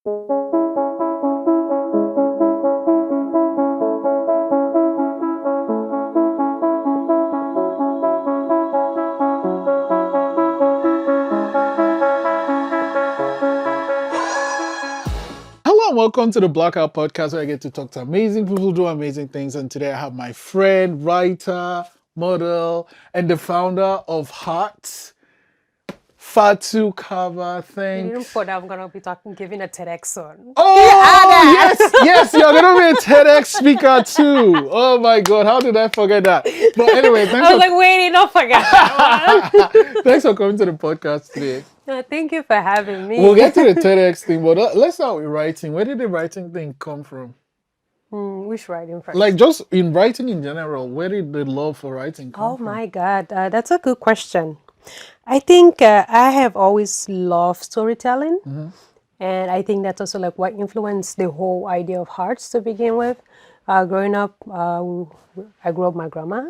Hello and welcome to the Blackout Podcast, where I get to talk to amazing people who do amazing things. And today I have my friend, writer, model, and the founder of Heart, Fatu Kaba. You Thanks. didn't put I'm gonna be giving a TEDx on. Oh, yes, you're going to be a TEDx speaker too. Oh my God, how did I forget that? But anyway, I was like, wait, don't forget that one. thanks for coming to the podcast today. Thank you for having me. We'll get to the TEDx thing, but let's start with writing. Where did the writing thing come from? Which writing first? Like just in writing in general, where did the love for writing come Oh from? my God, that's a good question. I think I have always loved storytelling. And I think that's also like what influenced the whole idea of Hearts to begin with. Growing up, I grew up with my grandma,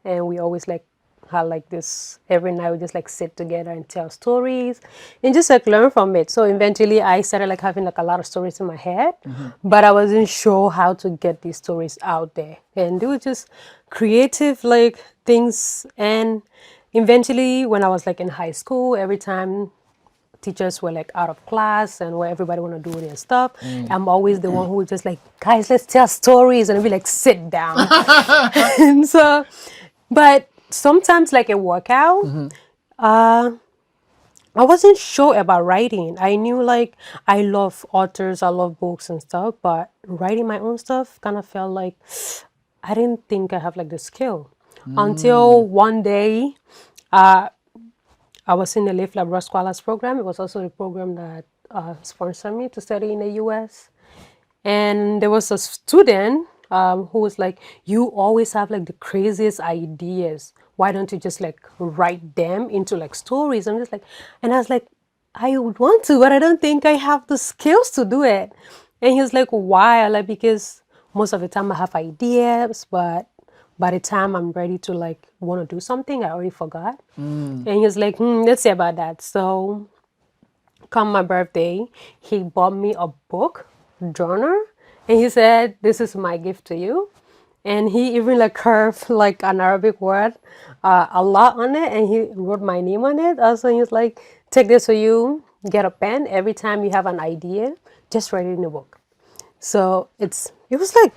and we always like had like this every night we just like sit together and tell stories and just like learn from it. So eventually I started like having like a lot of stories in my head, but I wasn't sure how to get these stories out there. And they were just creative like things. And eventually when I was like in high school, every time teachers were like out of class and where everybody want to do their stuff, I'm always the one who would just like, guys, let's tell stories, and we like sit down. And so, but sometimes like a workout, I wasn't sure about writing. I knew like I love authors, I love books and stuff, but writing my own stuff kind of felt like I didn't think I have like the skill. Until one day, I was in the Live Labrador Scholars program. It was also the program that sponsored me to study in the US. And there was a student who was like, you always have like the craziest ideas. Why don't you just like write them into like stories? I'm just like, and I was like, I would want to, but I don't think I have the skills to do it. And he was like, why? I'm like, because most of the time I have ideas, but by the time I'm ready to like want to do something, I already forgot. And he was like, let's see about that. So come my birthday, he bought me a book, journal, and he said, this is my gift to you. And he even like carved like an Arabic word, a lot on it, and he wrote my name on it. Also, he was like, take this for you, get a pen. Every time you have an idea, just write it in the book. So it was like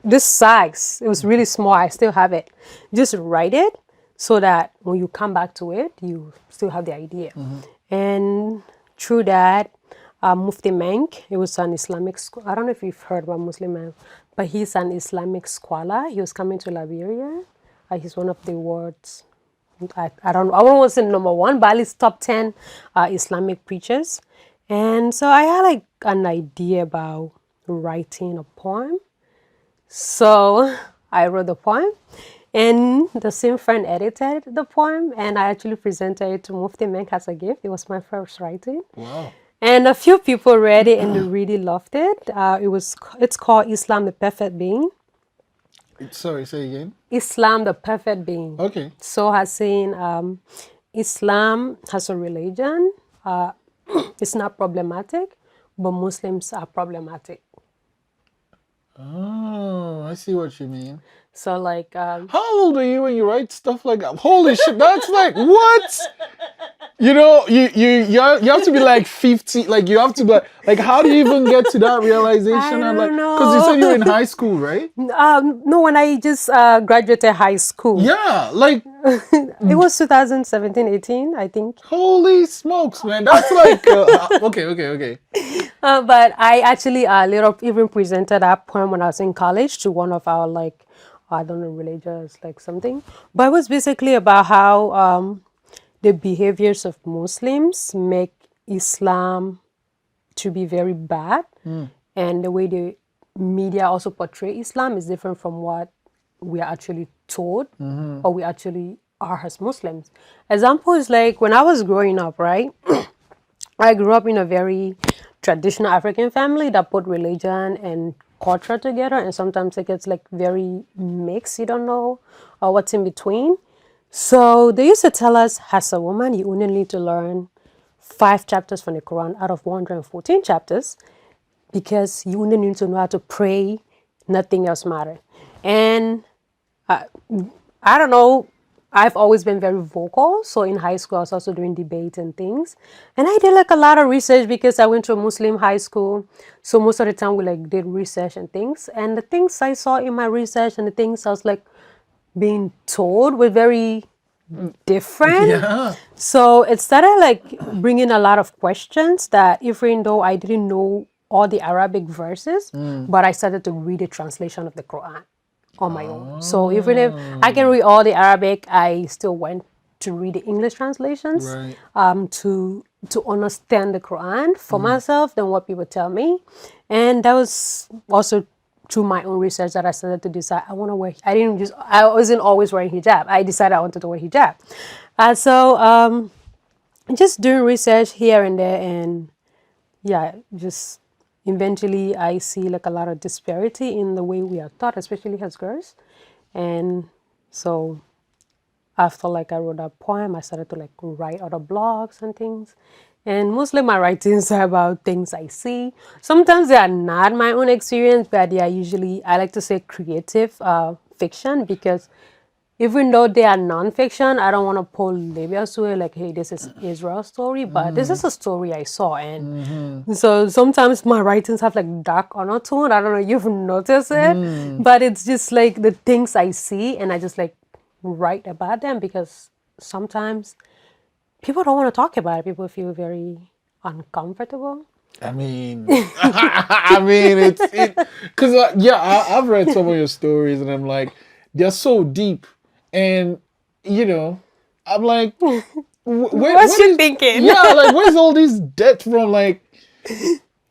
this size. It was really small. I still have it. Just write it so that when you come back to it, you still have the idea. And through that, Mufti Menk, he was an Islamic scholar. I don't know if you've heard about Muslim man, but he's an Islamic scholar. He was coming to Liberia. He's one of the world's, I don't know, I won't say number one, but at least top 10 Islamic preachers. And so I had like an idea about writing a poem. So I wrote the poem, and the same friend edited the poem, and I actually presented it to Mufti Menk as a gift. It was my first writing. Wow. And a few people read it and they really loved it. It's called Islam, the Perfect Being. Sorry, say again. Islam, the Perfect Being. Okay. So has seen Islam has a religion. It's not problematic, but Muslims are problematic. Oh, I see what you mean. So like, How old are you when you write stuff like that? Holy shit, that's like what? You know, you have to be like 50. Like you have to be like how do you even get to that realization? I don't know. Because you said you were in high school, right? no, when I just graduated high school. Yeah, like It was 2017, 18, I think. holy smokes, man. That's like okay. But I actually later even presented that poem when I was in college to one of our like, I don't know, religious like something. But it was basically about how the behaviors of Muslims make Islam to be very bad. And the way the media also portray Islam is different from what we are actually told or we actually are as Muslims. Example is like when I was growing up, right? I grew up in a very traditional African family that put religion and culture together, and sometimes it gets like very mixed. You don't know what's in between. So they used to tell us, as a woman, you only need to learn 5 chapters from the Quran out of 114 chapters, because you only need to know how to pray, nothing else matters. And I don't know. I've always been very vocal. So in high school, I was also doing debate and things. And I did like a lot of research because I went to a Muslim high school. So most of the time we like did research and things. And the things I saw in my research and the things I was like being told were very different. Yeah. So it started like bringing a lot of questions that even though I didn't know all the Arabic verses, but I started to read the translation of the Quran on my own. So even if I can read all the Arabic, I still went to read the English translations Right. to understand the Quran for myself than what people tell me. And that was also through my own research that I started to decide I want to wear. I wasn't always wearing hijab. I decided I wanted to wear hijab. So just doing research here and there, and yeah, just eventually I see like a lot of disparity in the way we are taught, especially as girls. And so after like I wrote that poem, I started to like write other blogs and things. And mostly my writings are about things I see. Sometimes they are not my own experience, but they are usually, I like to say, creative fiction, because even though they are non-fiction, I don't want to pull labels to it like, hey, this is Israel's story, but this is a story I saw. And so sometimes my writings have like dark undertone. I don't know if you've noticed it, but it's just like the things I see and I just like write about them, because sometimes people don't want to talk about it. People feel very uncomfortable. I mean, I mean, because yeah, I've read some of your stories, and I'm like, they're so deep, and you know, I'm like, What's where you is, thinking? yeah, like where's all this depth from? Like,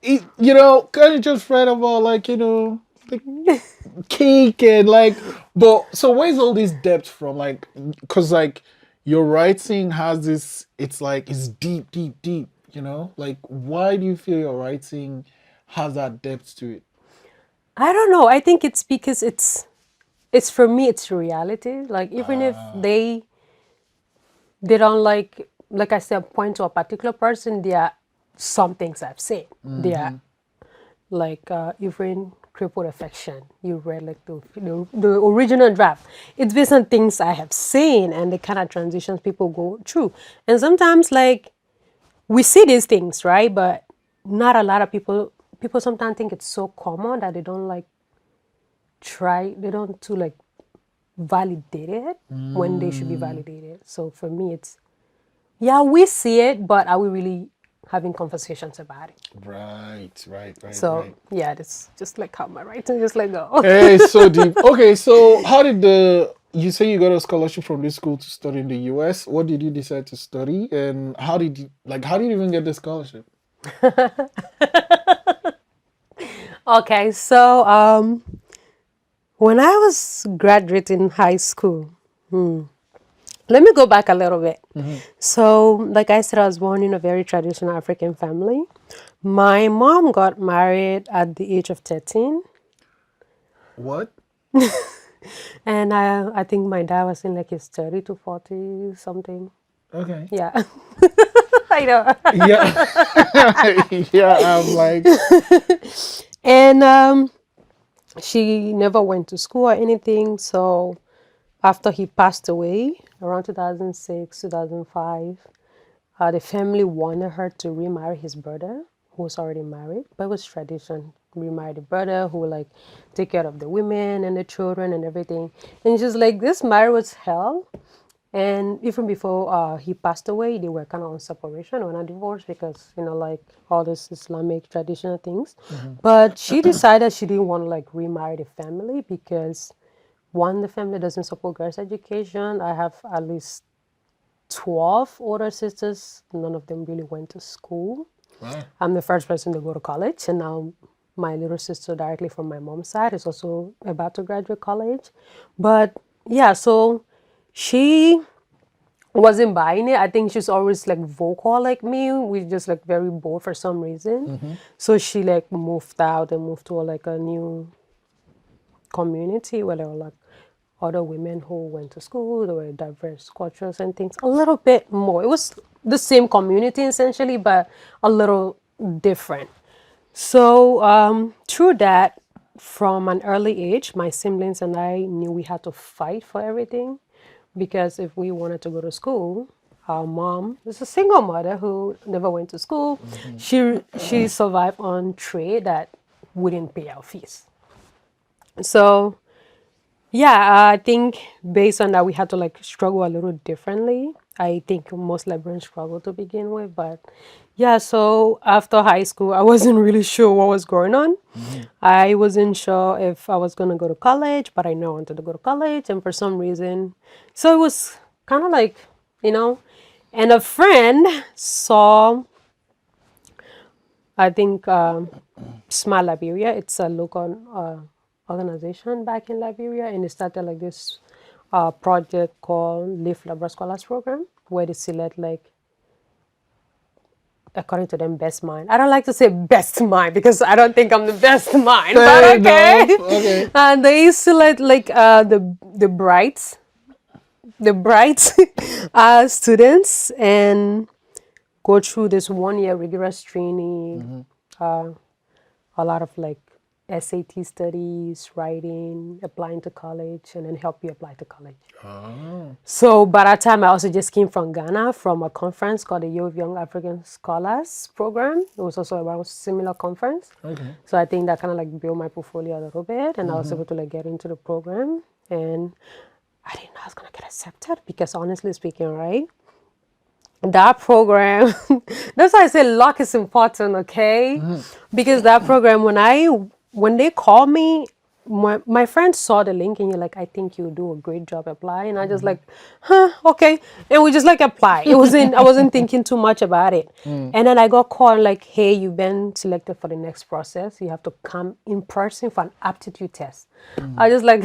kind of just read about like like cake and like, but so where's all this depth from? Like, because like your writing has this, it's like it's deep, deep, deep. Like why do you feel your writing has that depth to it? I don't know. I think it's because it's for me it's reality. Like even if they don't like I said, point to a particular person, there are some things I've said. There are like even Crippled Affection. You read like the original draft. It's based on things I have seen and the kind of transitions people go through. And sometimes like we see these things, right? But not a lot of people sometimes think it's so common that they don't like they don't to like validate it when they should be validated. So for me it's, yeah, we see it, but are we really having conversations about it? Right, right, right, So right. yeah, that's just like how my writing just like go. Hey, it's so deep. Okay, so how did you say you got a scholarship from this school to study in the US? What did you decide to study, and how did you even get the scholarship? Okay, so when I was graduating high school, let me go back a little bit. So, like I said, I was born in a very traditional African family. My mom got married at the age of 13, What? and I think my dad was in like his 30 to 40 something. Okay. Yeah, I know. Yeah. Yeah, I'm like, And she never went to school or anything. So after he passed away around 2006, 2005, the family wanted her to remarry his brother, who was already married, but it was tradition. Remarry the brother who would like take care of the women and the children and everything. And just like this marriage was hell. And even before he passed away, they were kind of on separation or not divorced because, like all this Islamic traditional things. But she decided she didn't want to like remarry the family because one, the family doesn't support girls' education. I have at least 12 older sisters. None of them really went to school. wow. I'm the first person to go to college, and now my little sister, directly from my mom's side, is also about to graduate college. But yeah, so she wasn't buying it. I think she's always like vocal like me. We just like very bold for some reason. So she like moved out and moved to like a new community where there were like other women who went to school. There were diverse cultures and things. A little bit more. It was the same community essentially, but a little different. So through that, from an early age, my siblings and I knew we had to fight for everything because if we wanted to go to school, our mom is a single mother who never went to school. She survived on trade that wouldn't pay our fees. So yeah, I think based on that, we had to like struggle a little differently. I think most Liberians struggle to begin with, but yeah, so after high school, I wasn't really sure what was going on. I wasn't sure if I was going to go to college, but I know I wanted to go to college, and for some reason, so it was kind of like, you know, and a friend saw, I think, Smart Liberia. It's a local organization back in Liberia, and they started like this project called Live Labor Scholars Program, where they select like, according to them, best mind. I don't like to say best mind because I don't think I'm the best mind, but Fair okay. enough. Okay. And they select like the bright students and go through this 1 year rigorous training, a lot of like SAT studies, writing, applying to college, and then help you apply to college. Oh. So by that time, I also just came from Ghana from a conference called the Year of Young African Scholars Program. It was also around similar conference. Okay. So I think that kind of like built my portfolio a little bit, and I was able to like get into the program. And I didn't know I was gonna get accepted because honestly speaking, right? That program, that's why I say luck is important, okay? Because that program, when they called me, my friend saw the link and you're like, I think you do a great job applying. And I just like, okay. And we just like apply. I wasn't thinking too much about it. And then I got called like, hey, you've been selected for the next process. You have to come in person for an aptitude test. I just like,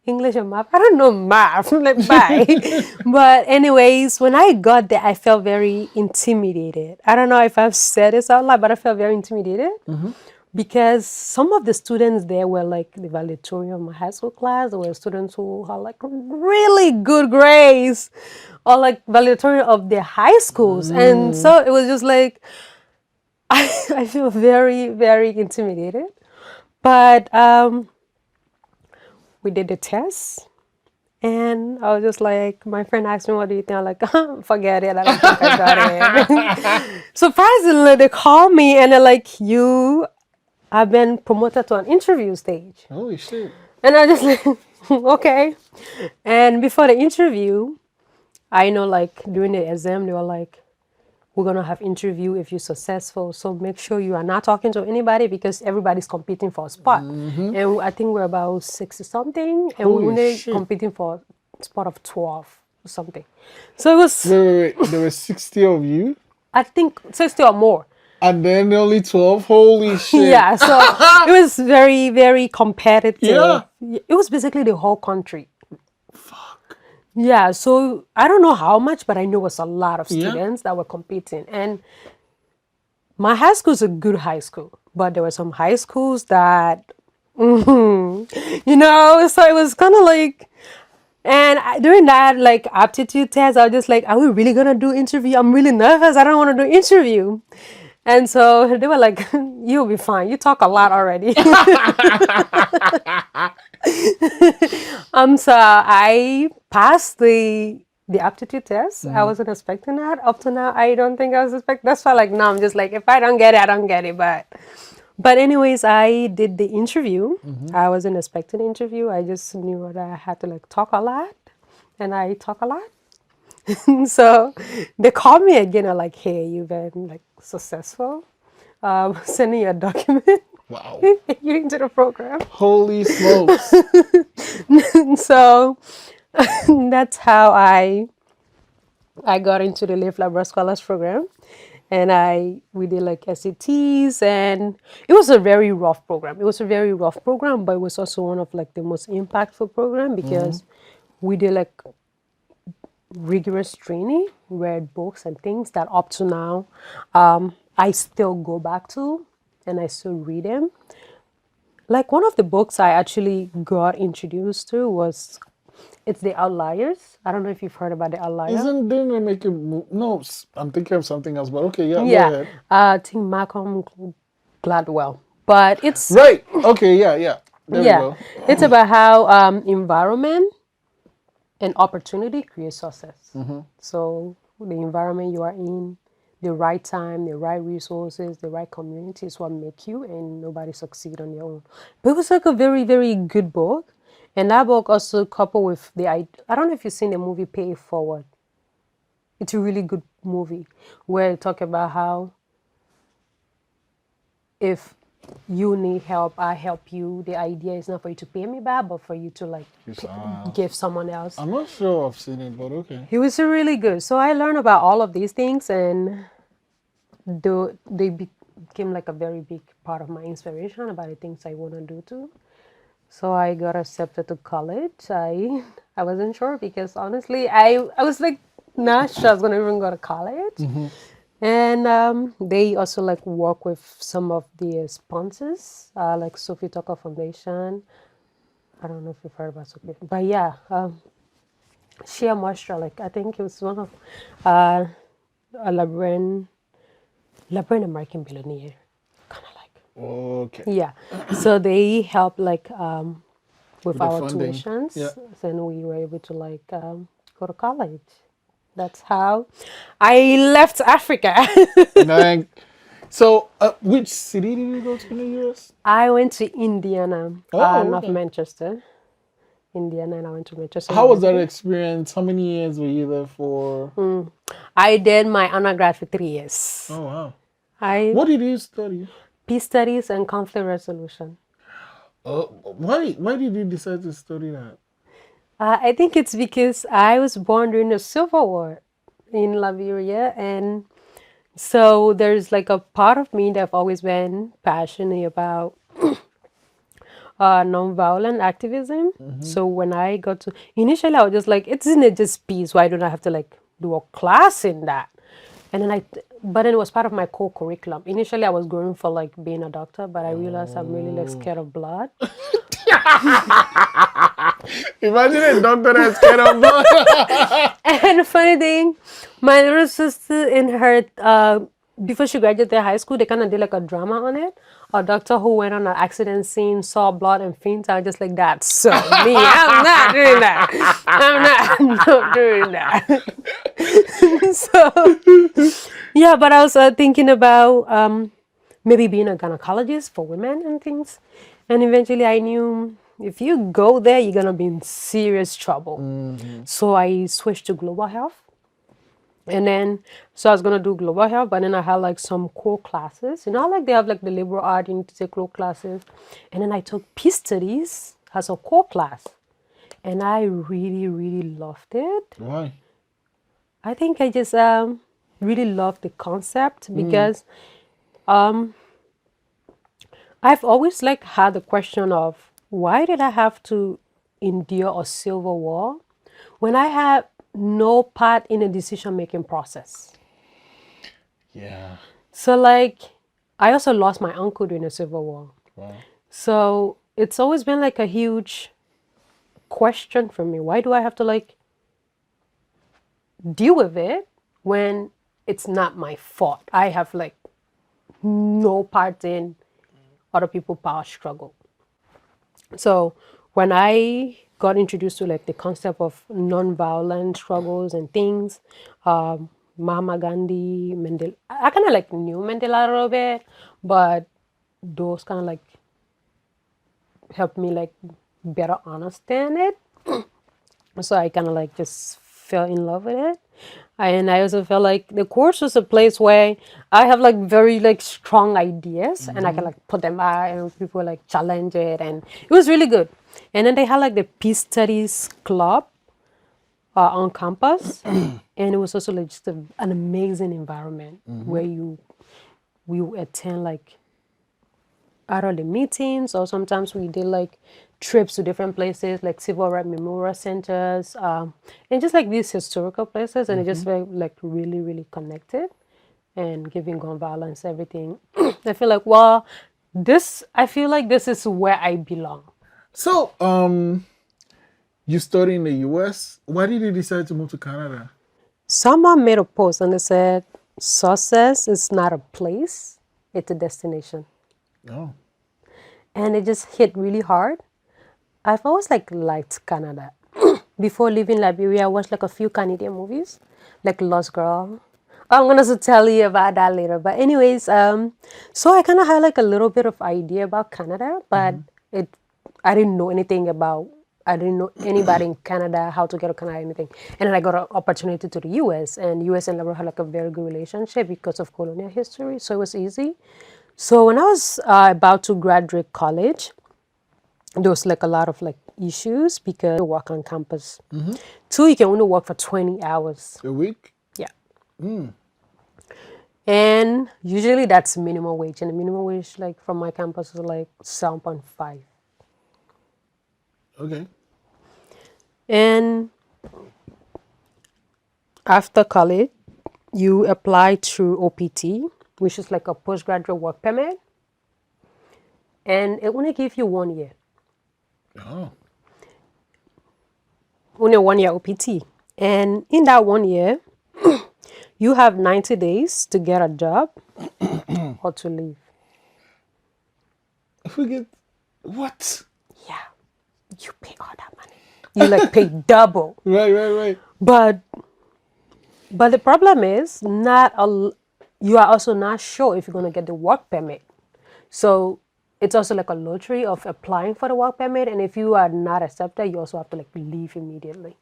English and math. I don't know math. Like, bye. But anyways, when I got there, I felt very intimidated. I don't know if I've said this out loud, but I felt very intimidated because some of the students there were like the valedictorian of my high school class. There were students who had like really good grades or like valedictorian of their high schools. And so it was just like, I feel very, very intimidated. But we did the test. And I was just like, my friend asked me, what do you think? I'm like, forget it. I don't think I got it. Surprisingly, they called me and they're like, you have been promoted to an interview stage. Holy shit. And I just like, okay. And before the interview, I know like during the exam, they were like, we're going to have interview if you're successful. So make sure you are not talking to anybody because everybody's competing for a spot. And I think we're about 60 something. And we Holy were shit. competing for a spot of 12 or something. So it was, Wait. There were 60 of you, I think 60 or more. and then only 12. Holy shit. Yeah. So it was very, very competitive. Yeah. It was basically the whole country. Yeah, so I don't know how much, but I know it was a lot of students that were competing. And my high school is a good high school, but there were some high schools that, so it was kind of like, and during that like aptitude test, I was just like, are we really gonna do interview? I'm really nervous. I don't want to do interview. And so they were like, you'll be fine. You talk a lot already. So I passed the aptitude test. I wasn't expecting that. Up to now, I don't think I was expecting. That's why, like now, I'm just like, if I don't get it, I don't get it. But anyways, I did the interview. I wasn't expecting the interview. I just knew that I had to like talk a lot, and I talk a lot. So they called me again. Are like, hey, you've been like successful. Sending you a document. Wow. You're into the program. Holy smokes. So that's how I got into the Live Labor Scholars Program. And we did like SATs, and it was a very rough program. It was a very rough program, but it was also one of like the most impactful program because we did like rigorous training, read books and things that up to now I still go back to and I still read them. Like one of the books I actually got introduced to was it's The Outliers. I don't know if you've heard about The Outliers. Didn't they make it? No, I'm thinking of something else, but okay, yeah, go Yeah, ahead. I think Malcolm Gladwell. But it's Right. Okay. Yeah. Yeah. There we yeah, go. it's about how environment and opportunity create success. So the environment you are in, the right time, the right resources, the right community is what make you, and nobody succeed on their own. But it was like a very, very good book. And that book also coupled with I don't know if you've seen the movie Pay It Forward. It's a really good movie where it talk about how if you need help, I help you. The idea is not for you to pay me back, but for you to like give someone else. I'm not sure I've seen it, but okay. He was really good. So I learned about all of these things, and they became like a very big part of my inspiration about the things I want to do too. So I got accepted to college. I wasn't sure because honestly, I was like not sure I was gonna even go to college. And they also like work with some of the sponsors, like Sophie Tucker Foundation. I don't know if you've heard about Sophie, but yeah, Shea Moisture. Like I think it was one of a Liberian American billionaire, kind of like. Okay. Yeah. So they help like with the our funding. tuitions, Yeah. and we were able to like go to college. That's how I left Africa. Now, so, which city did you go to in the U.S.? I went to Indiana, Oh, not okay. Manchester, Indiana, and I went to Manchester. How was that University. experience? How many years were you there for? I did my undergrad for 3 years. Oh, wow. I What did you study? peace studies and conflict resolution. Why did you decide to study that? I think it's because I was born during the Civil War in Liberia, and so there's like a part of me that I've always been passionate about nonviolent activism. So when I got to initially, I was just like, isn't it just peace? Why don't I have to like do a class in that? And then but then it was part of my core curriculum. Initially, I was going for like being a doctor, but I realized I'm really like scared of blood. Imagine a doctor that's scared of blood. And the funny thing, my little sister in her before she graduated high school, they kind of did like a drama on it. A doctor who went on an accident scene, saw blood and fainted. I was just like, that's so me. I'm not doing that. I'm not doing that. So, yeah, but I was thinking about maybe being a gynecologist for women and things. And eventually I knew if you go there, you're going to be in serious trouble. So I switched to global health. And then, so I was going to do global health, but then I had like some core classes. You know, like they have like the liberal art, you need to take core classes. And then I took peace studies as a core class. And I really, really loved it. Why? I think I just really loved the concept because I've always like had the question of why did I have to endure a civil war when I had no part in the decision-making process? Yeah. So like, I also lost my uncle during the Civil War. Wow. So it's always been like a huge question for me. Why do I have to like deal with it when it's not my fault? I have like no part in other people's power struggle. So when I got introduced to like the concept of non-violent struggles and things, Mahatma Gandhi, Mandela, I kind of like knew Mandela a little bit, but those kind of like helped me like better understand it. So I kind of like just fell in love with it. And I also felt like the course was a place where I have like very like strong ideas and I can like put them out and people like challenge it, and it was really good. And then they had like the Peace Studies Club on campus, and it was also like just an amazing environment where we attend like either the meetings or sometimes we did like trips to different places like civil rights memorial centers and just like these historical places, and it just felt like really, really connected and giving gun violence everything. I feel like, well, I feel like this is where I belong. So, you study in the U.S. Why did you decide to move to Canada? Someone made a post and they said, success is not a place, it's a destination. Oh. And it just hit really hard. I've always liked Canada. Before leaving Liberia, I watched like a few Canadian movies, like Lost Girl. I'm gonna tell you about that later. But anyways, so I kind of had like a little bit of idea about Canada, but it I didn't know anything about. I didn't know anybody in Canada, how to get to Canada, anything. And then I got an opportunity to the U.S. and U.S. and Liberia had like a very good relationship because of colonial history, so it was easy. So when I was about to graduate college, there was like a lot of like issues because you work on campus. Two, you can only work for 20 hours. A week? Yeah. And usually that's minimum wage. And the minimum wage like from my campus is like 7.5. Okay. And after college, you apply through OPT, which is like a postgraduate work permit. And it only gives you 1 year. Oh. Only 1 year OPT. And in that 1 year, you have 90 days to get a job or to leave. If we get what? Yeah, you pay all that money. You like pay double. Right. But the problem is you are also not sure if you're gonna get the work permit. So it's also like a lottery of applying for the work permit, and if you are not accepted, you also have to like leave immediately.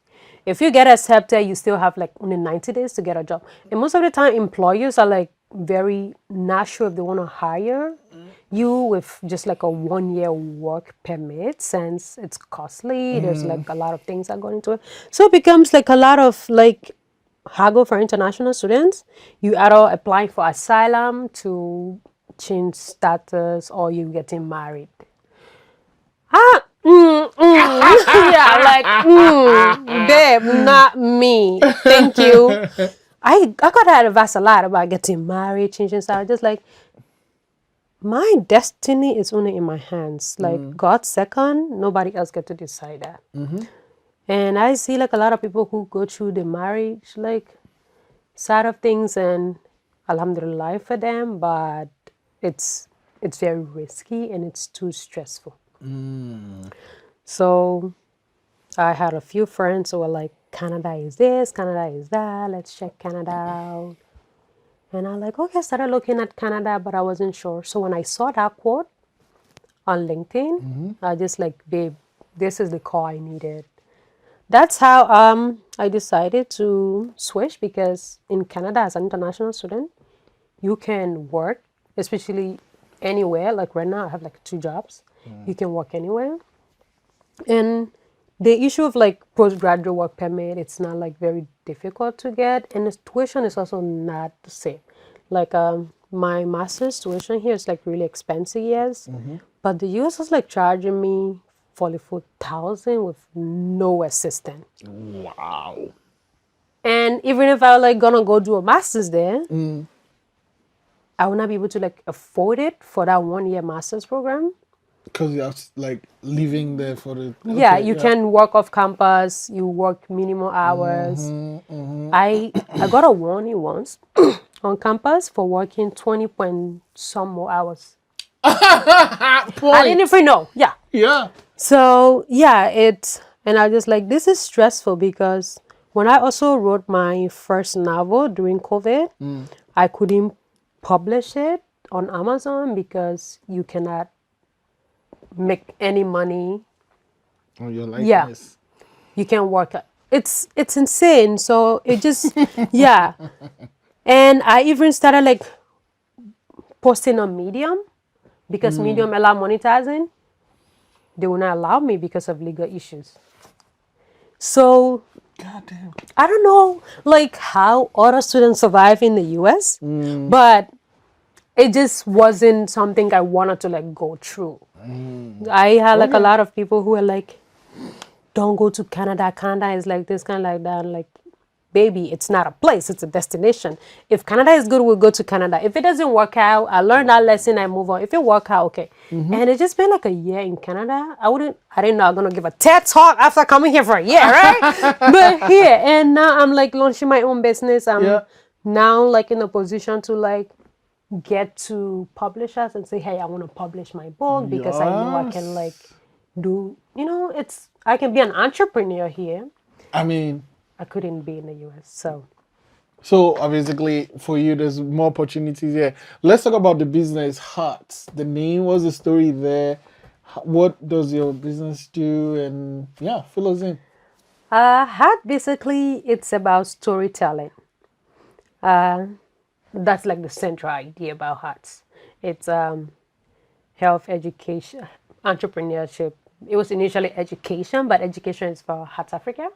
If you get accepted, you still have like only 90 days to get a job. And most of the time, employers are like very not sure if they want to hire you with just like a 1 year work permit, since it's costly. There's like a lot of things that go into it. So it becomes like a lot of like haggle for international students. You either apply for asylum to change status or you getting married. Yeah, like, babe, not me. Thank you. I got advice a lot about getting married, changing status. Just like, my destiny is only in my hands. Like, God second, nobody else get to decide that. And I see like a lot of people who go through the marriage, like, side of things, and alhamdulillah for them, but it's very risky and it's too stressful. So I had a few friends who were like, Canada is this, Canada is that, let's check Canada out. And I'm like, okay, I started looking at Canada, but I wasn't sure. So when I saw that quote on LinkedIn, I just like, babe, this is the call I needed. That's how I decided to switch, because in Canada as an international student, you can work, especially anywhere. Like right now, I have like 2 jobs. You can work anywhere. And the issue of like postgraduate work permit, it's not like very difficult to get, and the tuition is also not the same. Like my master's tuition here is like really expensive, yes, but the US was like charging me 44,000 with no assistant. Wow. And even if I was like gonna go do a master's there, I would not be able to like afford it for that 1 year master's program. Because you have to, like, living there for the... Yeah, okay, you can work off campus, you work minimum hours. I got a warning once on campus for working 20 point some more hours. I didn't even know. Yeah. Yeah. So yeah, and I was just like, this is stressful, because when I also wrote my first novel during COVID, I couldn't publish it on Amazon because you cannot make any money. Oh, your likeness. Yeah. You can work. It's insane. So it just, yeah. And I even started like posting on Medium, because Medium allow monetizing. They will not allow me because of legal issues. So Goddamn. I don't know like how other students survive in the US, but it just wasn't something I wanted to like go through. I had like a lot of people who were like, don't go to Canada. Canada is like this, kind of like that. I'm like, baby, it's not a place, it's a destination. If Canada is good, we'll go to Canada. If it doesn't work out, I learned that lesson, I move on. If it work out, okay. And it's just been like a year in Canada. I didn't know I'm gonna give a TED talk after coming here for a year, right? But here, and now I'm like launching my own business. I'm now like in a position to like get to publishers and say, hey, I want to publish my book because I know I can like Yes. do, I can be an entrepreneur here. I mean, I couldn't be in the US. so basically, for you, there's more opportunities here. Let's talk about the business Hearts. The name, what's the story there? What does your business do? And yeah, fill us in. Hat basically, it's about storytelling. That's like the central idea about Hats. It's health education, entrepreneurship. It was initially education, but education is for Hats Africa.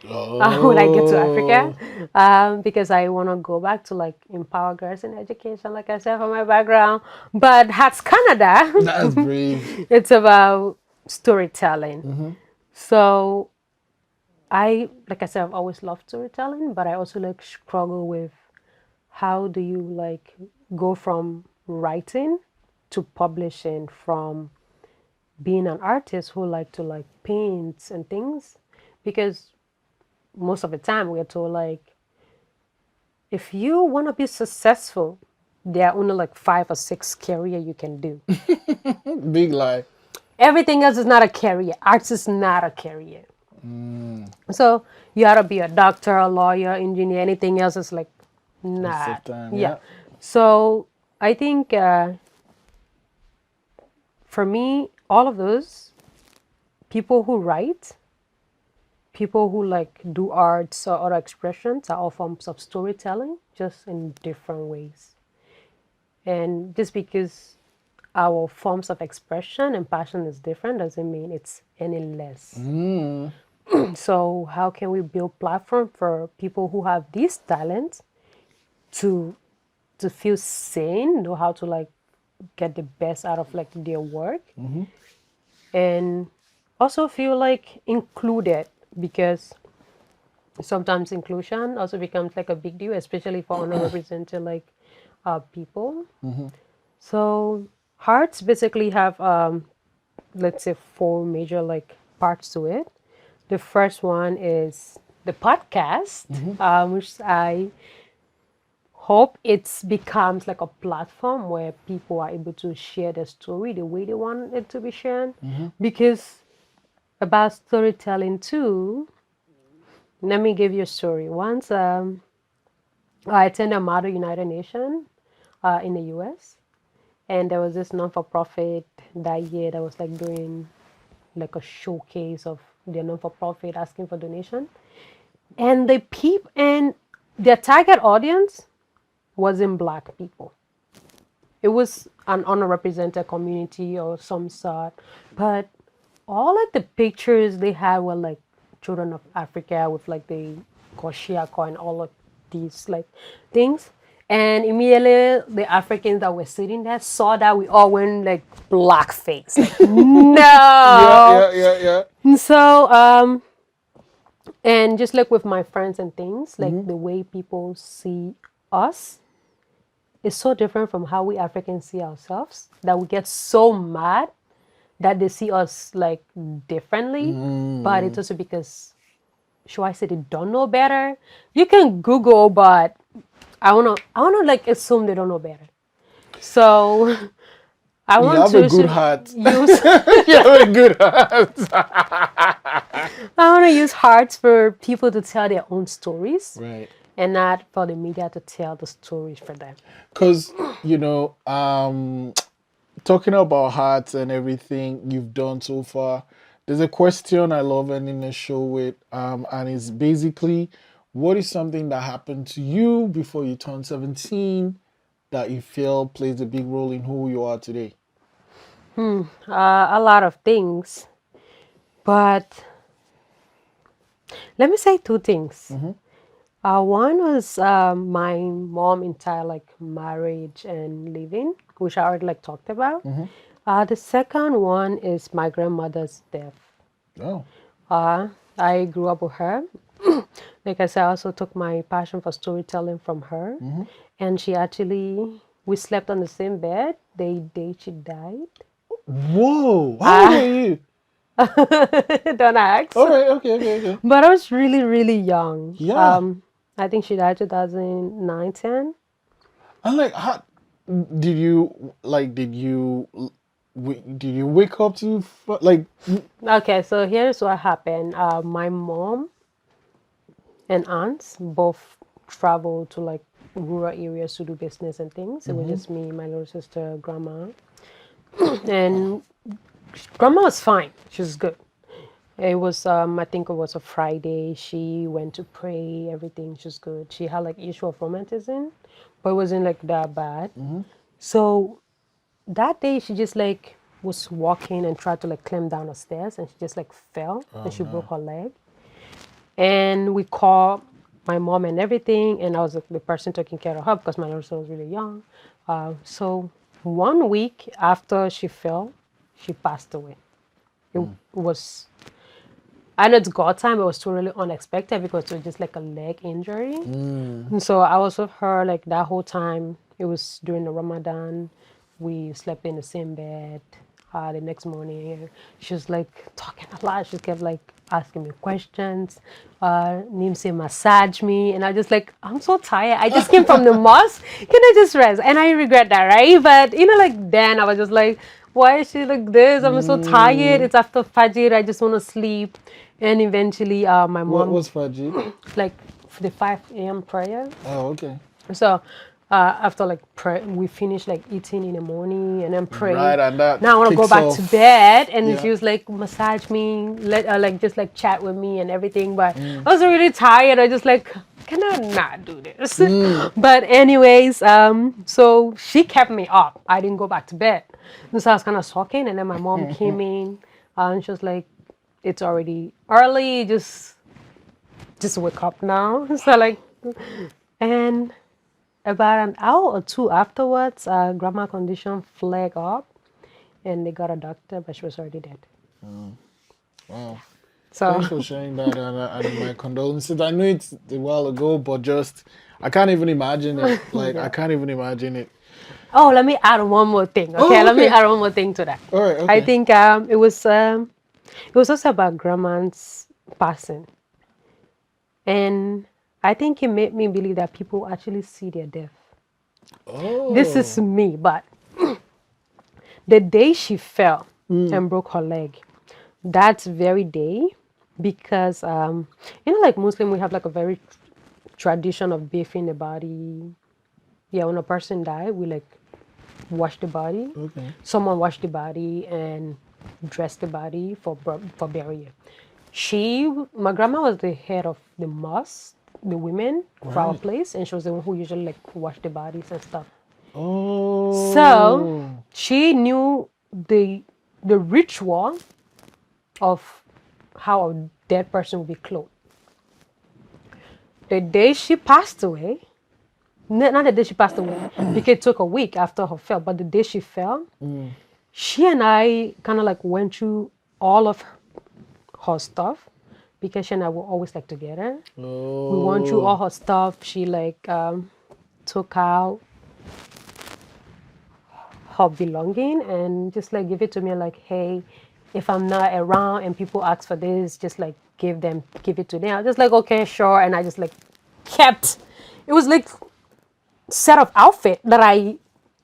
When I get to Africa, Oh, because I want to go back to like empower girls in education, like I said, from my background. But Hats Canada, that's brave. it's about storytelling. So like I said, I've always loved storytelling, but I also like struggle with how do you like go from writing to publishing, from being an artist who like to like paint and things, because most of the time we're told like if you want to be successful, there are only like 5 or 6 career you can do. Big lie. Everything else is not a career. Arts is not a career. So you ought to be a doctor, a lawyer, engineer. Anything else is like Waste not. of time. Yeah. Yeah. So I think for me, all of those people who write, people who like do arts or other expressions are all forms of storytelling, just in different ways. And just because our forms of expression and passion is different doesn't mean it's any less. So how can we build platform for people who have these talents to feel seen, know how to like get the best out of like their work, and also feel like included, because sometimes inclusion also becomes like a big deal, especially for underrepresented like people. So hearts basically have let's say 4 major like parts to it. The first one is the podcast, which I hope it becomes like a platform where people are able to share their story the way they want it to be shared. Because about storytelling too, let me give you a story. Once I attended a Model United Nation in the US, and there was this non-for-profit that year that was like doing like a showcase of their non-for-profit asking for donation. And their target audience wasn't black people. It was an underrepresented community or some sort. But all like the pictures they had were like children of Africa with like the Koshiako and all of these like things. And immediately the Africans that were sitting there saw that we all went like blackface. Like, Yeah, no. yeah, yeah, yeah. And so and just like with my friends and things, like the way people see us is so different from how we Africans see ourselves that we get so mad that they see us like differently. But it's also because, should I say, they don't know better? You can Google, but I wanna like assume they don't know better. So I You want have a to good heart. use You have a good heart. I want to use hearts for people to tell their own stories, Right. and not for the media to tell the stories for them. Because, talking about hearts and everything you've done so far, there's a question I love ending the show with, and it's basically, what is something that happened to you before you turned 17 that you feel plays a big role in who you are today? A lot of things, but let me say 2 things. One was my mom entire like marriage and living, which I already like talked about. The second one is my grandmother's death. Oh, I grew up with her. Like I said, I also took my passion for storytelling from her. And we slept on the same bed the day she died. whoa! How old were you? Don't ask. All right, okay, okay, okay. But I was really, really young. Yeah, I think she died 2009, 10. I'm like, how? did you wake up to like? Okay, so here's what happened. My mom and aunts both traveled to like rural areas to do business and things. It was just me, my little sister, grandma, and grandma was fine. She was good. It was I think it was a Friday. She went to pray. Everything. She was good. She had like issue of romanticism, but it wasn't like that bad. So that day she just like was walking and tried to like climb down the stairs, and she just like fell and she broke her leg. And we called my mom and everything, and I was like, the person taking care of her because my little sister was really young. So 1 week after she fell, she passed away. It was, I know it's God time, it was totally unexpected because it was just like a leg injury. And so I was with her like that whole time. It was during the Ramadan. We slept in the same bed. The next morning, she was like talking a lot. She kept like asking me questions. Nimse massage me, and I just like, I'm so tired. I just came from the mosque. Can I just rest? And I regret that, right? But you know, like then I was just like, why is she like this? I'm so tired. It's after Fajr. I just want to sleep. And eventually, my What mom was Fajr? like for the 5 a.m. prayer. Oh, okay. So after like we finished like eating in the morning and then pray. Right, and that Now I want to go kicks back to off. bed, and Yeah. she was like massage me, like just like chat with me and everything. But I was really tired. I just like, can I not do this? But anyways, so she kept me up. I didn't go back to bed. And so I was kind of sulking, and then my mom came in, and she was like, "It's already early. Just wake up now." So like, and about an hour or two afterwards, grandma condition flared up, and they got a doctor, but she was already dead. Wow. So Thanks for sharing that, and my condolences. I know it's a while ago, but just I can't even imagine it. Like I can't even imagine it. oh, let me add one more thing. Okay, Oh, let me okay. add one more thing to that. All right. I Okay. think it was also about grandma's passing, and I think it made me believe that people actually see their death. Oh. This is me, but the day she fell and broke her leg, that very day, because you know, like Muslim, we have like a very tradition of bathing the body. Yeah, when a person died, we like wash the body. Okay. Someone wash the body and dress the body for burial. My grandma was the head of the mosque, the women for our Right. place, and she was the one who usually like wash the bodies and stuff. Oh. So she knew the ritual of how a dead person would be clothed. The day she passed away, not the day she passed away, because it took a week after her fall, but the day she fell, she and I kind of like went through all of her stuff because she and I were always like together. We went through all her stuff. She like took out her belonging and just like give it to me like, hey, if I'm not around and people ask for this, just like give it to them. I was just like, okay, sure. And I just like kept, it was like set of outfit that I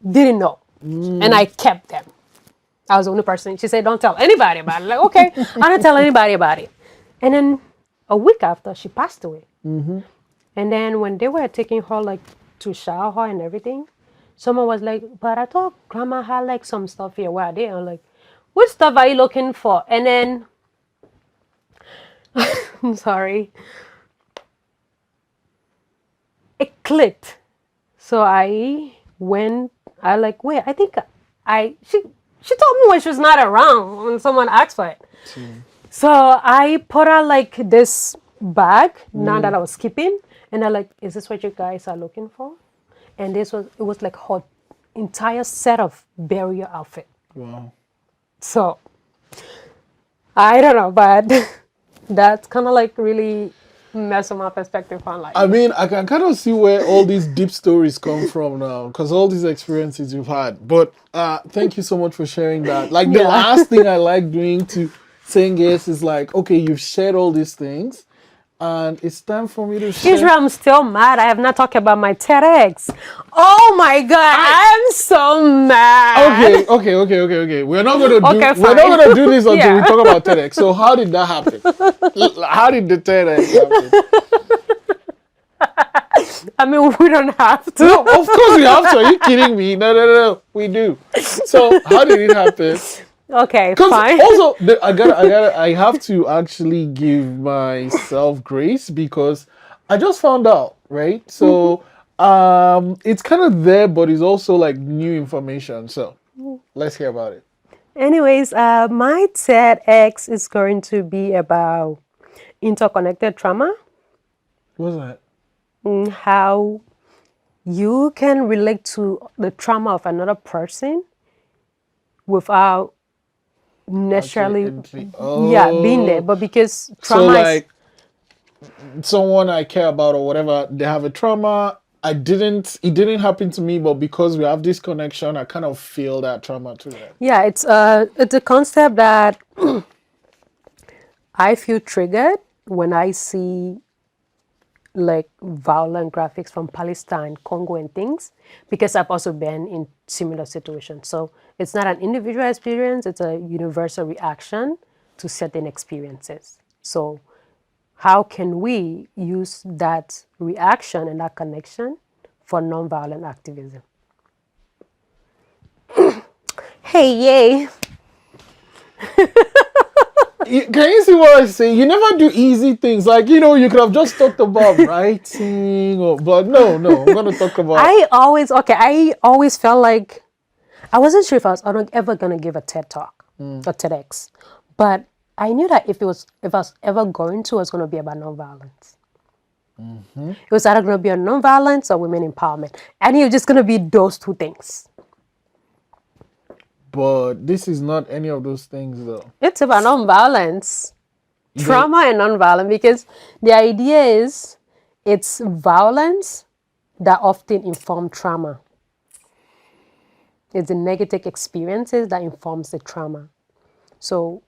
didn't know. And I kept them. I was the only person. She said, don't tell anybody about it. Like, okay, I don't tell anybody about it. And then a week after, she passed away. And then when they were taking her like to shower her and everything, someone was like, but I thought grandma had like some stuff here. Where are they? I'm like, what stuff are you looking for? And then, I'm sorry, it clicked. So I went, I like, wait, I think she told me when she was not around, when someone asked for it. So I put her like this bag, now that I was skipping, and I like, is this what you guys are looking for? And it was like her entire set of burial outfit. Wow. So I don't know, but that's kind of like really messed with my perspective on life. I mean, I can kind of see where all these deep stories come from now, because all these experiences you've had. But thank you so much for sharing that. Like the Yeah. last thing I like doing to saying yes is like, okay, you've shared all these things. and it's time for me to share. Israel, I'm still mad. I have not talked about my TEDx. Oh my God, I'm so mad. Okay. We're not gonna do. Okay, We're not fine. gonna do this until Yeah. we talk about TEDx. So how did that happen? How did the TEDx happen? I mean, we don't have to. No, of course we have to. Are you kidding me? No. We do. So how did it happen? Okay, Because fine. also I have to actually give myself grace because I just found out, right? So it's kind of there, but it's also like new information. So let's hear about it. Anyways, my TEDx is going to be about interconnected trauma, What's that? how you can relate to the trauma of another person without necessarily, being there. But because So trauma is, like someone I care about or whatever, they have a trauma. It didn't happen to me, but because we have this connection, I kind of feel that trauma to them. it's a concept that I feel triggered when I see like violent graphics from Palestine, Congo, and things, because I've also been in similar situations. So it's not an individual experience, it's a universal reaction to certain experiences. So how can we use that reaction and that connection for nonviolent activism? Hey, yay! Can you see what I say? You never do easy things. Like, you could have just talked about writing but no, I'm gonna talk about I always felt like I wasn't sure if I was ever gonna give a TED talk or TEDx, but I knew that if I was ever going to, it was gonna be about nonviolence. It was either gonna be on nonviolence or women empowerment. I knew it was just gonna be those two things. but this is not any of those things though. It's about nonviolence, trauma and nonviolence, because the idea is it's violence that often inform trauma. It's the negative experiences that informs the trauma. So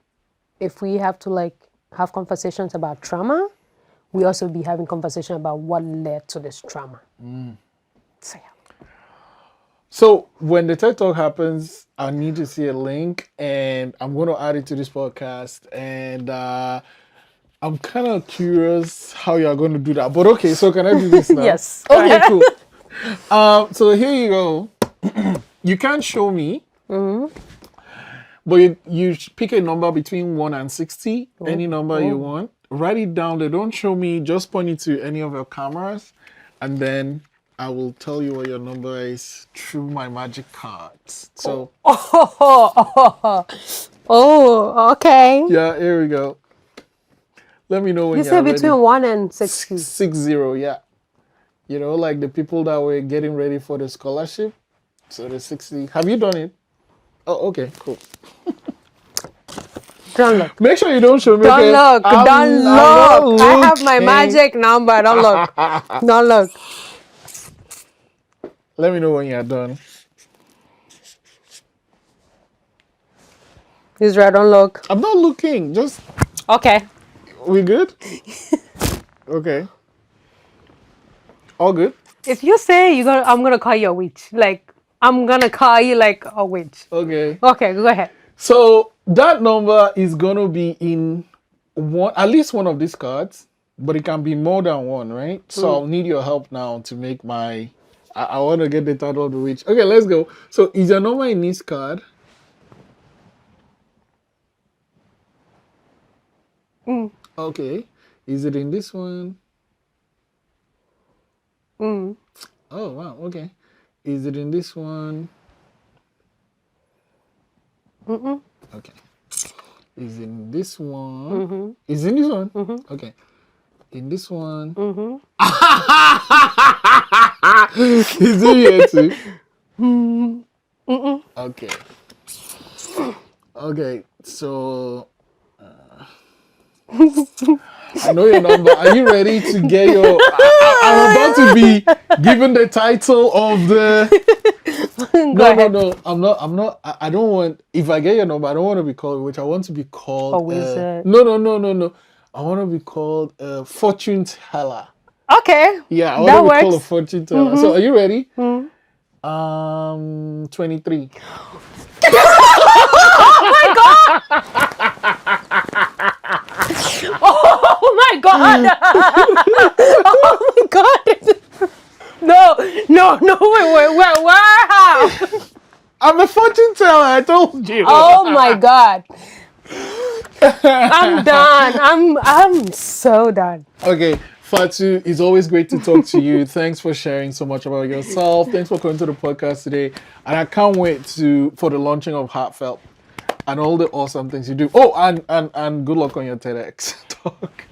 if we have to like have conversations about trauma, we also be having conversation about what led to this trauma. So yeah. So when the TED Talk happens, I need to see a link, and I'm going to add it to this podcast. And I'm kind of curious how you're going to do that. But okay, so can I do this now? Yes. Okay, cool. So here you go. You can't show me, but you pick a number between 1 and 60, any number you want. Write it down. They don't show me. Just point it to any of your cameras, and then I will tell you what your number is through my magic cards. So Oh, okay. yeah, here we go. Let me know when You you're said ready. between 1 and 60. 60, yeah. Like the people that were getting ready for the scholarship. So the 60. Have you done it? Oh, okay, cool. Don't look. Make sure you don't show me. Don't okay? look. Don't look. I have my looking. magic number. Don't look. Don't look. Let me know when you're done. Israel, don't look. I'm not looking. Just Okay. we good? Okay. All good? If you say I'm gonna call you a witch. Like I'm gonna call you like a witch. Okay. Okay, go ahead. So that number is gonna be in at least one of these cards, but it can be more than one, right? So I'll need your help now to make I want to get the title of the witch. Okay, let's go. So is your number in this card? Okay. Is it in this one? Oh wow. Okay. Is it in this one? Okay. Is in this one? Is in this one? Okay. In this one? Is it here too? Okay. Okay. So I know your number. Are you ready to get your? I'm about to be given the title of the. No. I'm not. I don't want. If I get your number, I don't want to be called a witch. I want to be called A wizard. No. I want to be called a fortune teller. Okay. Yeah, I want That to be called a works. fortune teller. So, are you ready? 23. Oh my god! Oh my god! No, where, how? I'm a fortune teller, I told you. Oh my god! I'm done. I'm so done. Okay, Fatu, it's always great to talk to you. Thanks for sharing so much about yourself. Thanks for coming to the podcast today. And I can't wait for the launching of Heartfelt and all the awesome things you do. Oh, and good luck on your TEDx talk.